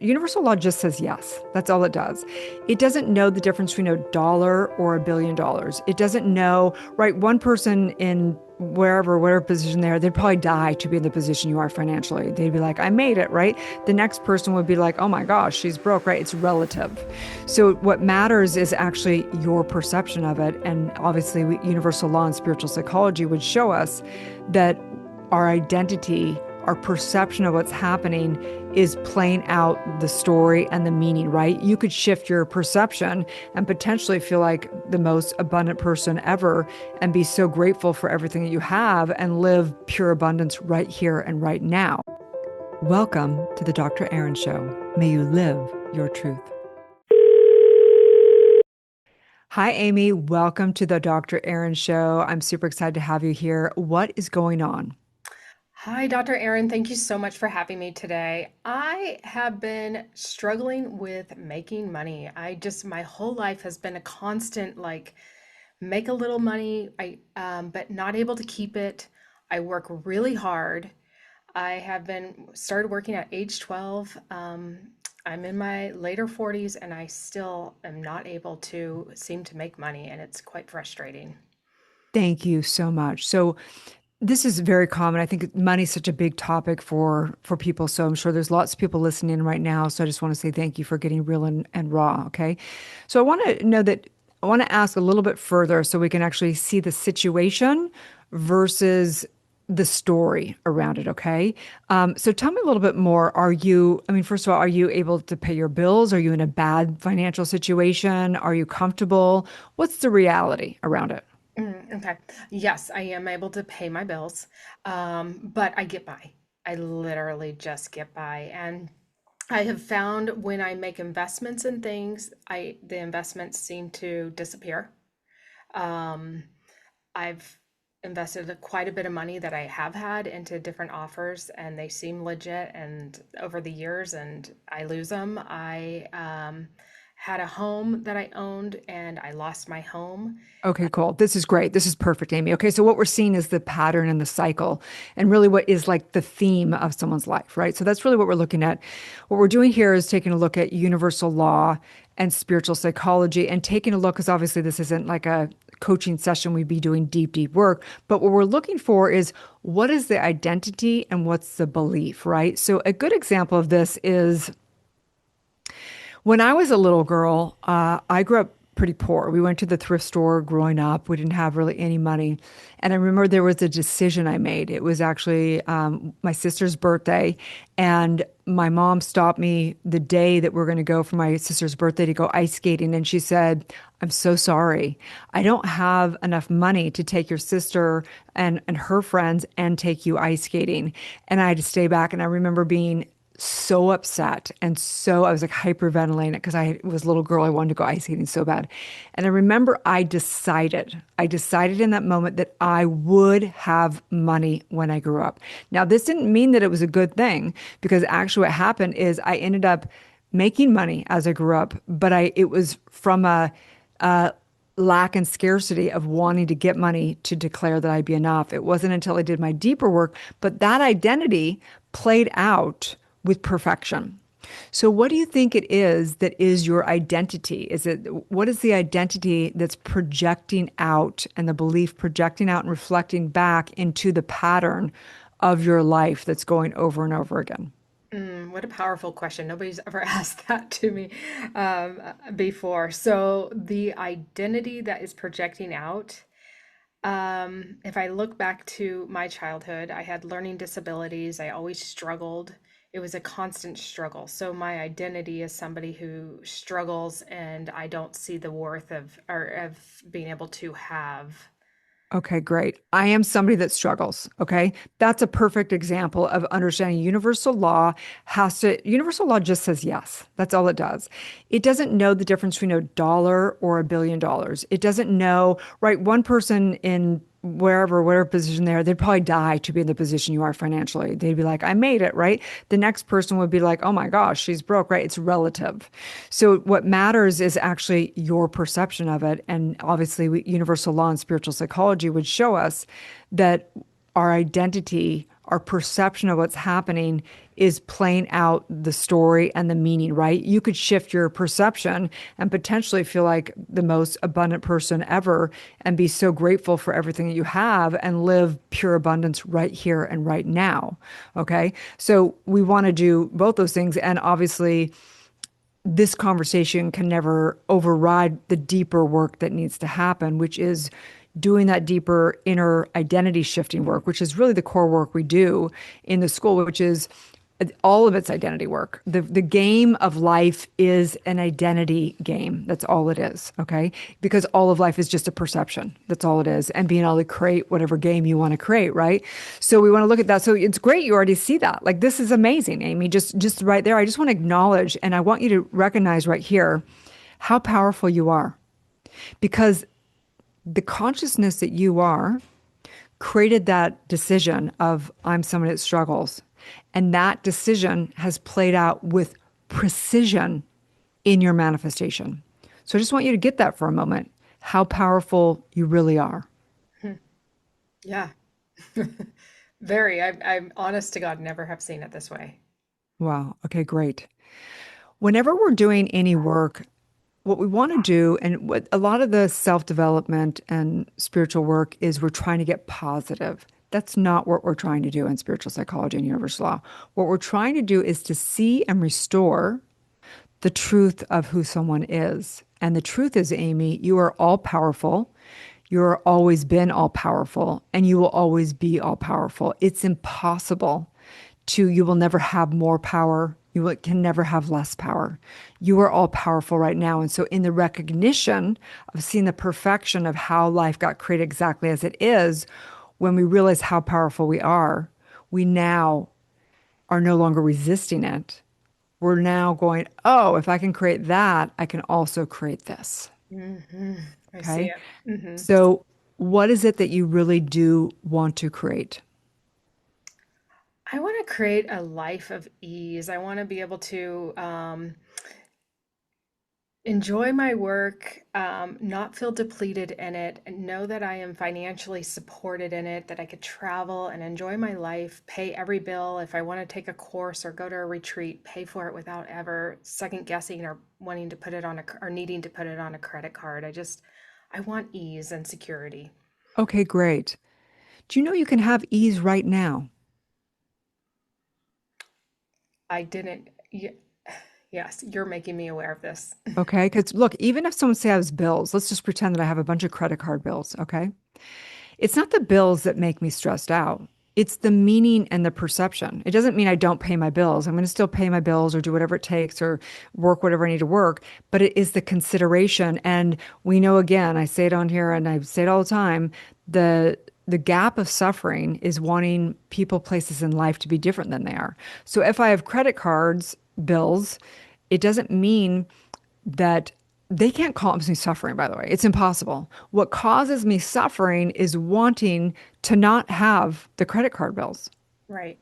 Universal law just says yes. That's all it does. It doesn't know the difference between $1 or $1 billion. It doesn't know, right? One person in whatever position they are, they'd probably die to be in the position you are financially. They'd be like, I made it, right? The next person would be like, oh my gosh, she's broke, right? It's relative. So what matters is actually your perception of it. And obviously, universal law and spiritual psychology would show us that our identity, our perception of what's happening is playing out the story and the meaning, right? You could shift your perception and potentially feel like the most abundant person ever and be so grateful for everything that you have and live pure abundance right here and right now. Welcome to the Dr. Erin Show. May you live your truth. Hi, Amy. Welcome to the Dr. Erin Show. I'm super excited to have you here. What is going on? Hi, Dr. Erin. Thank you so much for having me today. I have been struggling with making money. My whole life has been a constant, make a little money, but not able to keep it. I work really hard. I have been started working at age 12. I'm in my later 40s and I still am not able to seem to make money, and it's quite frustrating. Thank you so much. So, this is very common. I think money is such a big topic for people. So I'm sure there's lots of people listening in right now. So I just want to say thank you for getting real and raw. Okay. So I want to ask a little bit further so we can actually see the situation versus the story around it. Okay. So tell me a little bit more. First of all, are you able to pay your bills? Are you in a bad financial situation? Are you comfortable? What's the reality around it? Okay. Yes, I am able to pay my bills, but I get by. I literally just get by. And I have found when I make investments in things, the investments seem to disappear. Um, I've invested quite a bit of money that I have had into different offers, and they seem legit. And over the years, and I lose them. I had a home that I owned, and I lost my home. Okay, cool. This is great. This is perfect, Amy. Okay, so what we're seeing is the pattern and the cycle, and really what is like the theme of someone's life, right? So that's really what we're looking at. What we're doing here is taking a look at universal law and spiritual psychology and taking a look, because obviously this isn't like a coaching session, we'd be doing deep, deep work. But what we're looking for is what is the identity and what's the belief, right? So a good example of this is when I was a little girl, I grew up pretty poor. We went to the thrift store growing up. We didn't have really any money. And I remember there was a decision I made. It was actually my sister's birthday. And my mom stopped me the day that we are going to go for my sister's birthday to go ice skating. And she said, I'm so sorry. I don't have enough money to take your sister and her friends and take you ice skating. And I had to stay back. And I remember being so upset and I was like hyperventilating because I was a little girl. I wanted to go ice skating so bad. And I remember I decided in that moment that I would have money when I grew up. Now, this didn't mean that it was a good thing, because actually what happened is I ended up making money as I grew up, but it was from a lack and scarcity of wanting to get money to declare that I'd be enough. It wasn't until I did my deeper work, but that identity played out with perfection. So what do you think it is that is your identity? What is the identity that's projecting out, and the belief projecting out and reflecting back into the pattern of your life that's going over and over again? What a powerful question. Nobody's ever asked that to me before. So, the identity that is projecting out, if I look back to my childhood, I had learning disabilities. I always struggled. It was a constant struggle. So, my identity is somebody who struggles, and I don't see the worth of being able to have. Okay, great. I am somebody that struggles. Okay. That's a perfect example of understanding universal law just says yes. That's all it does. It doesn't know the difference between $1 or $1 billion. It doesn't know, right? One person in whatever position they are, they'd probably die to be in the position you are financially. They'd be like, I made it, right? The next person would be like, oh my gosh, she's broke, right? It's relative. So what matters is actually your perception of it. And obviously, universal law and spiritual psychology would show us that our identity, our perception of what's happening is playing out the story and the meaning, right? You could shift your perception and potentially feel like the most abundant person ever and be so grateful for everything that you have and live pure abundance right here and right now. Okay. So we want to do both those things. And obviously, this conversation can never override the deeper work that needs to happen, which is doing that deeper inner identity shifting work, which is really the core work we do in the school, which is all of its identity work. The game of life is an identity game. That's all it is, okay? Because all of life is just a perception. That's all it is. And being able to create whatever game you want to create, right? So we want to look at that. So it's great you already see that. Like this is amazing, Amy. Just right there. I just want to acknowledge and I want you to recognize right here how powerful you are. Because the consciousness that you are created that decision of I'm someone that struggles. And that decision has played out with precision in your manifestation. So I just want you to get that for a moment, how powerful you really are. Yeah. Very. I'm honest to God, never have seen it this way. Wow. Okay, great. Whenever we're doing any work, what we want to do, and what a lot of the self-development and spiritual work is we're trying to get positive. That's not what we're trying to do in spiritual psychology and universal law. What we're trying to do is to see and restore the truth of who someone is. And the truth is, Amy, you are all powerful. You're always been all powerful, and you will always be all powerful. It's impossible you will never have more power. Can never have less power. You are all powerful right now. And so in the recognition of seeing the perfection of how life got created exactly as it is, when we realize how powerful we are, we now are no longer resisting it. We're now going, oh, if I can create that, I can also create this. Hmm. I see Okay. it. Hmm. So what is it that you really do want to create? I want to create a life of ease. I want to be able to enjoy my work, not feel depleted in it, and know that I am financially supported in it, that I could travel and enjoy my life, pay every bill. If I want to take a course or go to a retreat, pay for it without ever second guessing or wanting to put it on or needing to put it on a credit card. I want ease and security. Okay, great. Do you know you can have ease right now? I didn't, yes, you're making me aware of this. Okay. Because look, even if someone say I has bills, let's just pretend that I have a bunch of credit card bills. Okay. It's not the bills that make me stressed out. It's the meaning and the perception. It doesn't mean I don't pay my bills. I'm going to still pay my bills or do whatever it takes or work whatever I need to work. But it is the consideration. And we know, again, I say it on here and I say it all the time, the gap of suffering is wanting people, places in life to be different than they are. So if I have credit cards, bills, it doesn't mean that they can't cause me suffering, by the way. It's impossible. What causes me suffering is wanting to not have the credit card bills. Right.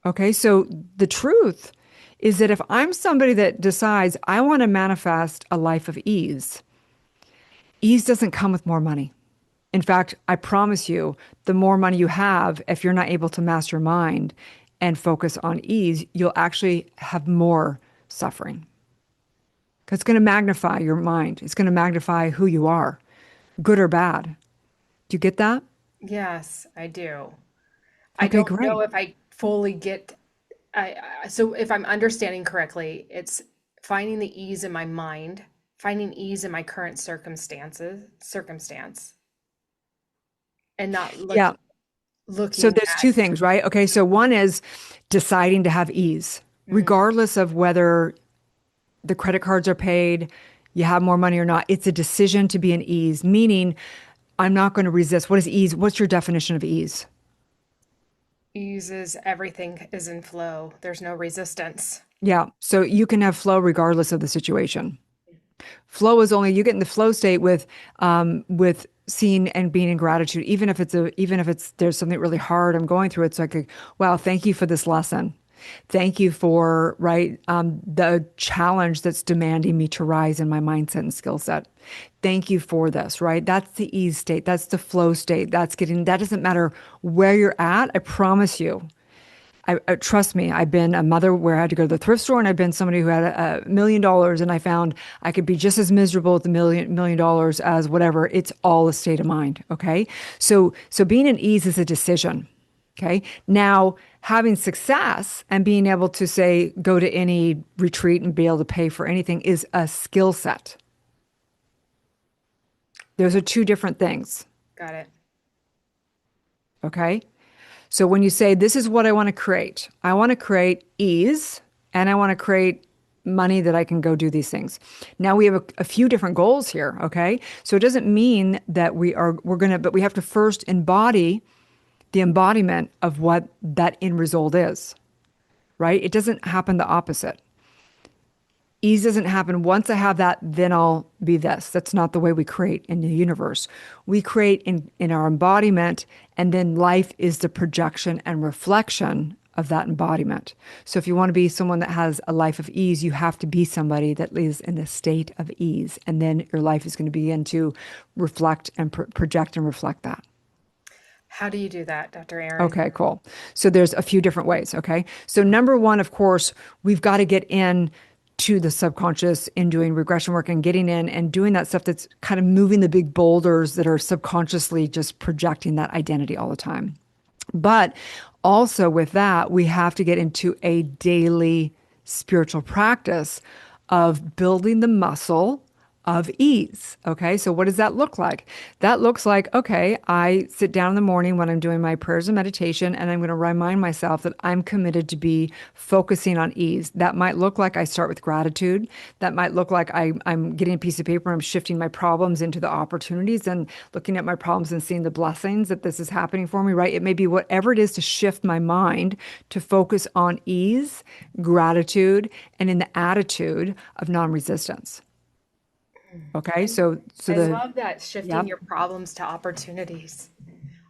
Okay. So the truth is that if I'm somebody that decides I want to manifest a life of ease, ease doesn't come with more money. In fact, I promise you, the more money you have, if you're not able to master your mind and focus on ease, you'll actually have more suffering. Because it's going to magnify your mind. It's going to magnify who you are, good or bad. Do you get that? Yes, I do. I Okay, don't know great. if I fully get so if I'm understanding correctly, it's finding the ease in my mind, finding ease in my current circumstance, and not Yeah. So looking there's at. two things, right? Okay, so one is deciding to have ease, Mm, regardless of whether the credit cards are paid, you have more money or not. It's a decision to be in ease, meaning I'm not going to resist. What is ease? What's your definition of ease? ease is everything is in flow. There's no resistance. Yeah. So you can have flow regardless of the situation. Flow is only you get in the flow state with seeing and being in gratitude, even if it's there's something really hard I'm going through. It's like, wow, thank you for this lesson. Thank you for, right, the challenge that's demanding me to rise in my mindset and skill set. Thank you for this, right? That's the ease state. That's the flow state. That doesn't matter where you're at. I promise you. Trust me, I've been a mother where I had to go to the thrift store, and I've been somebody who had $1 million, and I found I could be just as miserable with $1 million as whatever. It's all a state of mind. Okay. So being at ease is a decision. Okay. Now, having success and being able to say, go to any retreat and be able to pay for anything is a skill set. Those are two different things. Got it. Okay. So when you say, this is what I want to create ease, and I want to create money that I can go do these things. Now we have a few different goals here. Okay. So it doesn't mean that but we have to first embody the embodiment of what that end result is, right? It doesn't happen the opposite. Ease doesn't happen once I have that, then I'll be this. That's not the way we create in the universe. We create in our embodiment, and then life is the projection and reflection of that embodiment. So if you want to be someone that has a life of ease, you have to be somebody that lives in a state of ease. And then your life is going to begin to reflect and project and reflect that. How do you do that, Dr. Erin? Okay, cool. So there's a few different ways. Okay. So number one, of course, we've got to get in to the subconscious in doing regression work and getting in and doing that stuff that's kind of moving the big boulders that are subconsciously just projecting that identity all the time. But also with that, we have to get into a daily spiritual practice of building the muscle of ease. Okay. So what does that look like? That looks like, okay, I sit down in the morning when I'm doing my prayers and meditation, and I'm going to remind myself that I'm committed to be focusing on ease. That might look like I start with gratitude. That might look like I'm getting a piece of paper and I'm shifting my problems into the opportunities and looking at my problems and seeing the blessings that this is happening for me, right? It may be whatever it is to shift my mind to focus on ease, gratitude, and in the attitude of non-resistance. Okay, I, so I the love that, shifting yep, your problems to opportunities.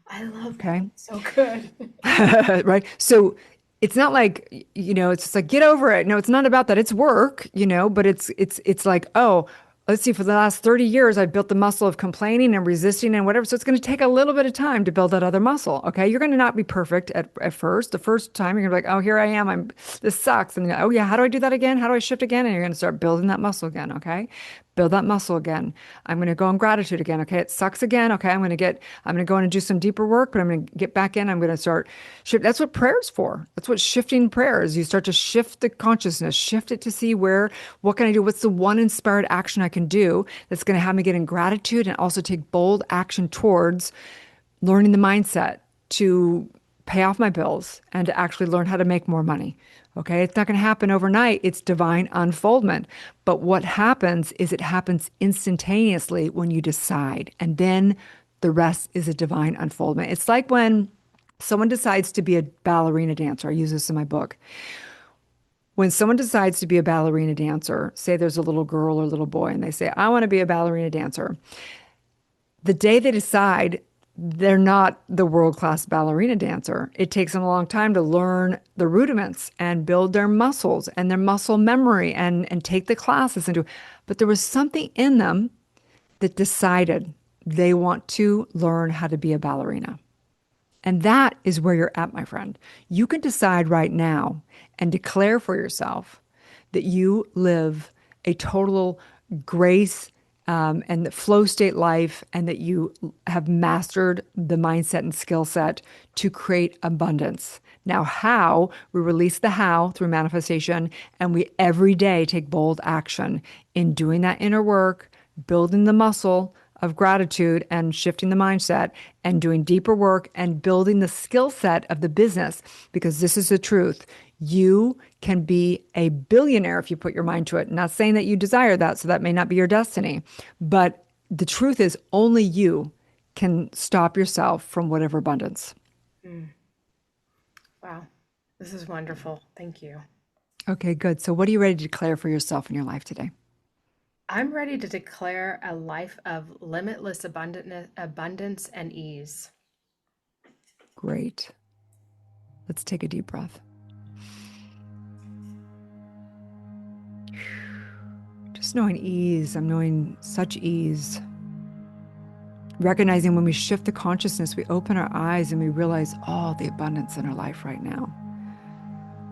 I love that. okay, So good. right. So it's not like, it's just like get over it. No, it's not about that. It's work, but it's like, oh, let's see, for the last 30 years, I've built the muscle of complaining and resisting and whatever. So it's going to take a little bit of time to build that other muscle. Okay. You're going to not be perfect at first. The first time you're going to be like, oh, here I am. This sucks. And oh yeah, how do I do that again? How do I shift again? And you're going to start building that muscle again. Okay. Build that muscle again. I'm going to go in gratitude again. Okay. It sucks again. Okay. I'm going to go in and do some deeper work, but I'm going to get back in. I'm going to start shift. That's what prayer's for. That's what shifting prayer is. You start to shift the consciousness, shift it to see what can I do? What's the one inspired action I can do that's going to have me get in gratitude and also take bold action towards learning the mindset to pay off my bills and to actually learn how to make more money. Okay, it's not going to happen overnight. It's divine unfoldment. But what happens is it happens instantaneously when you decide, and then the rest is a divine unfoldment. It's like when someone decides to be a ballerina dancer. I use this in my book. When someone decides to be a ballerina dancer, say there's a little girl or little boy, and they say, I want to be a ballerina dancer. The day they decide, they're not the world-class ballerina dancer. It takes them a long time to learn the rudiments and build their muscles and their muscle memory and take the classes and do. But there was something in them that decided they want to learn how to be a ballerina. And that is where you're at, my friend. You can decide right now and declare for yourself that you live a total grace and the flow state life, and that you have mastered the mindset and skill set to create abundance. Now, how? We release the how through manifestation, and we every day take bold action in doing that inner work, building the muscle of gratitude and shifting the mindset and doing deeper work and building the skill set of the business. Because this is the truth. You can be a billionaire if you put your mind to it. Not saying that you desire that, so that may not be your destiny. But the truth is only you can stop yourself from whatever abundance. Wow. This is wonderful. Thank you. Okay, good. So what are you ready to declare for yourself in your life today? I'm ready to declare a life of limitless abundance and ease. Great. Let's take a deep breath. Just knowing ease. I'm knowing such ease. Recognizing when we shift the consciousness, we open our eyes and we realize all the abundance in our life right now.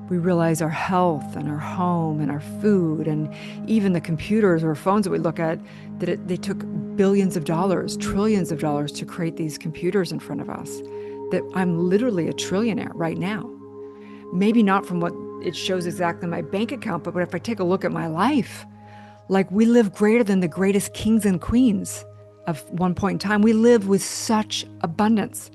We realize our health and our home and our food and even the computers or phones that we look at, that they took billions of dollars, trillions of dollars to create these computers in front of us. That I'm literally a trillionaire right now. Maybe not from what it shows exactly in my bank account, but if I take a look at my life, like we live greater than the greatest kings and queens of one point in time. We live with such abundance.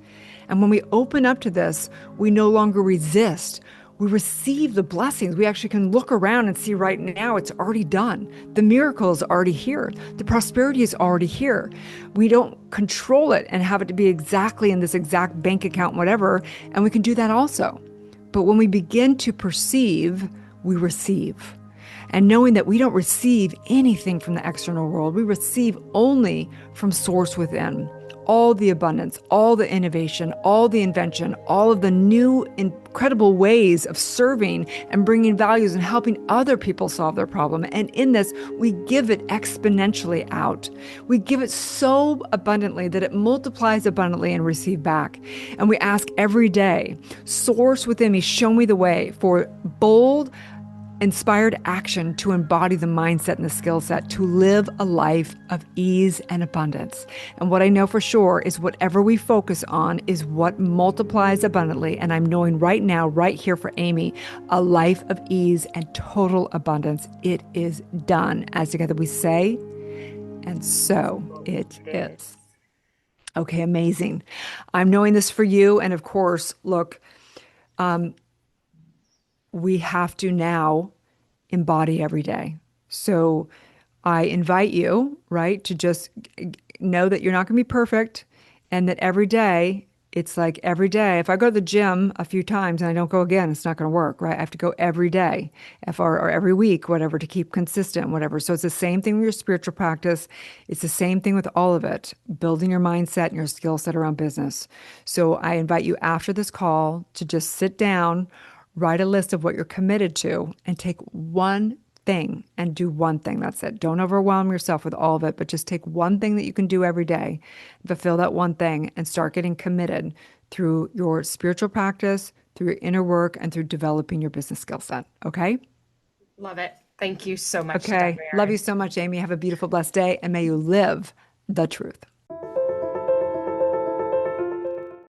And when we open up to this, we no longer resist. We receive the blessings. We actually can look around and see right now it's already done. The miracle is already here. The prosperity is already here. We don't control it and have it to be exactly in this exact bank account, whatever, and we can do that also. But when we begin to perceive, we receive. And knowing that we don't receive anything from the external world, we receive only from source within. All the abundance, all the innovation, all the invention, all of the new incredible ways of serving and bringing values and helping other people solve their problem. And in this, we give it exponentially out. We give it so abundantly that it multiplies abundantly and receive back. And we ask every day, source within me, show me the way for bold, inspired action to embody the mindset and the skill set to live a life of ease and abundance. And what I know for sure is whatever we focus on is what multiplies abundantly. And I'm knowing right now, right here for Amy, a life of ease and total abundance. It is done. As together we say, and so it is. Okay, amazing. I'm knowing this for you. And of course, look, we have to now embody every day. So I invite you, right, to just know that you're not going to be perfect and that every day, it's like every day, if I go to the gym a few times and I don't go again, it's not going to work, right? I have to go every day or every week, whatever, to keep consistent, whatever. So it's the same thing with your spiritual practice. It's the same thing with all of it, building your mindset and your skill set around business. So I invite you after this call to just sit down, write a list of what you're committed to, and take one thing and do one thing. That's it. Don't overwhelm yourself with all of it, but just take one thing that you can do every day, fulfill that one thing, and start getting committed through your spiritual practice, through your inner work, and through developing your business skill set. Okay? Love it. Thank you so much, Okay. Dr. Love you Erin. so much, Amy. Have a beautiful, blessed day, and may you live the truth.